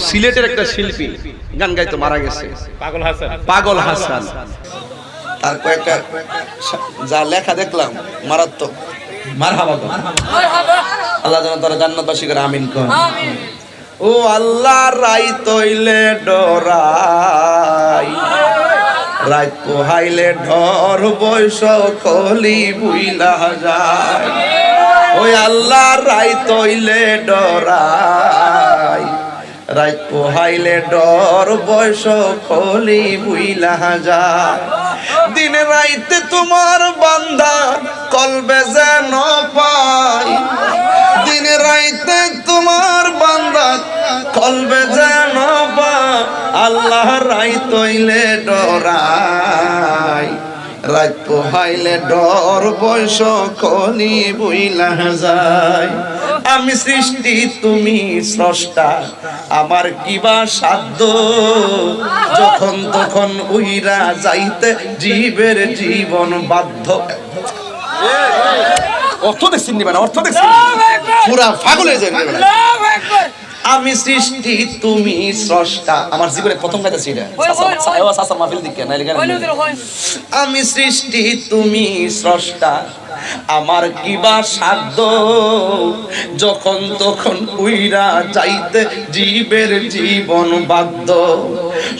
সিলেটের একটা শিল্পী গান গাইতে মারা গেছে, পাগল হাসান। তার কয়েকটা যা লেখা দেখলাম মারাত্মক। মারহাবা, আল্লাহ যেন তারা জান্নাতবাসী করে আমিন কর। ও আল্লাহ রাই তৈলে ডরাই, রাত পোহাইলে ঢর বৈশ কলি বুইলা যায়। ওই আল্লাহ রাই তৈলে ডরাই, রাত পোহাইলে ডর বৈশ কলি বুইলা যায়। দিন রাইতে তোমার বান্দা কলবে যেন পাই, দিন রাইতে তোমার বান্দা কলবে যেন পাই। আল্লাহ রাই তৈলে ডরাই, রাত পোহাইলে ডর বৈশ কলি বুইলা যায়। আমি সৃষ্টি তুমি স্রষ্টা, আমার কিবা সাধ্য, যখন তখন উইরা যাইতে জীবের জীবন বাধ্য। অর্থ দেখছেন নিবেন, অর্থ দেখছেন পুরা পাগল হয়ে যাবে। আমি সৃষ্টি তুমি স্রষ্টা, আমার জীবনে প্রথম কথা ছিল আমি সৃষ্টি তুমি স্রষ্টা, আমার কিবা সাধ্য, যখন তখন উইরা যাইতে জীবের জীবন বাধ্য।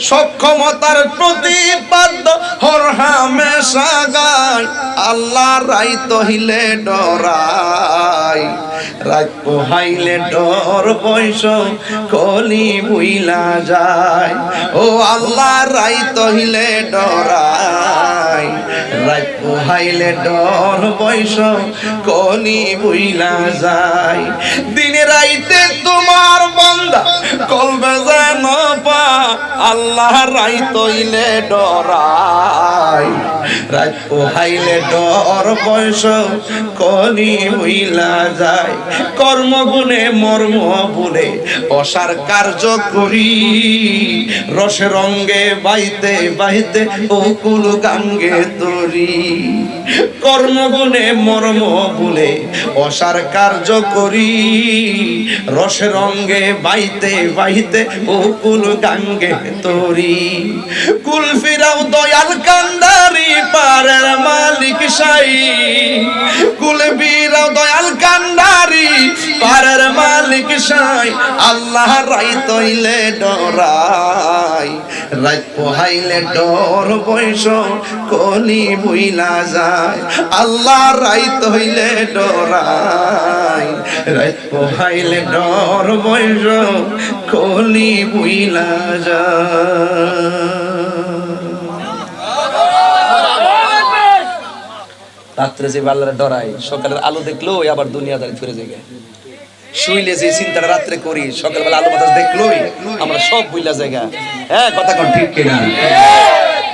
সক্ষমতার প্রতিপাদ্য হর হামেশা গায়, আল্লাহ রাই তহিলে ডরাই, রাত পোহাইলে ডর বৈশ কলি বুইলা যায়। ও আল্লাহ রাই তহিলে ডরাই, রাত পোহাইলে ডর বৈশ কলি বুইলা যায়। দিনে রাইতে তোমার বান্দা কলবে যেন পা, আল্লাহ রাই তইলে ডরাই, রাত পোহাইলে ডর বৈশ কলি বুইলা যায়। কর্মগুণে মর্ম বলে অসার কার্য করি, রসে রঙ্গে বাইতে বাইতে অকুল গাঙ্গে তরি। কর্মগুণে মর্ম বলে অসার কার্য করি, রসে রঙ্গে বাইতে বাইতে অকুল গাঙ্গে তরি। কুল ফিরাও দয়াল কান্দারি পারের মালিক সাই, কুল ফিরাও দয়াল কান্দারি পারের মালিক সাই। আল্লাহ রাই তইলে ডরাই, রাত পোহাইলে ডর বৈশ কলি বুইলা যায়। আল্লাহ রাই তইলে ডরাই, রাত পোহাইলে ডর বৈশ কলি বুইলা যায়। রাত্রে যে আল্লাহর ডরাই, সকালের আলো দেখলো আবার দুনিয়াদারি ফিরে যায়। শুইলে যে চিন্তাটা রাত্রে করি, সকালবেলা আলো বাতাস দেখলোই আমরা সব বুইলা জায়গা। হ্যাঁ, কথা কোন ঠিক কিনা?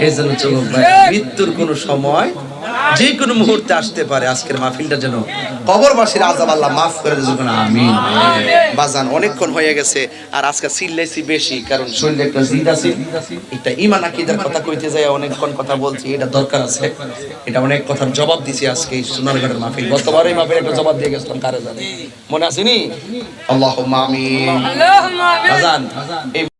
এই জন্য চলুন ভাই, মৃত্যুর কোন সময় যে কোনো মুহূর্তে আসতে পারে। আজকের মাহফিলটা যেন কবরবাসীর আযাব আল্লাহ মাফ করে দেন, আমিন। বাজান অনেকক্ষণ হয়ে গেছে, আর আজকে চিল্লাইছি বেশি, কারণ শরীরে একটা জিদ আছে। এটা ঈমান আকীদার কথা কইতে যায় অনেকক্ষণ কথা বলছি, এটা দরকার আছে। এটা অনেক কথার জবাব দিছি আজকে এই সোনারগড়ের মাহফিল। গতবারই মাহফিল একটা জবাব দিয়ে গেছিলাম, কারে জানে মনে আছে নি? আল্লাহুম্মা আমিন। বাজান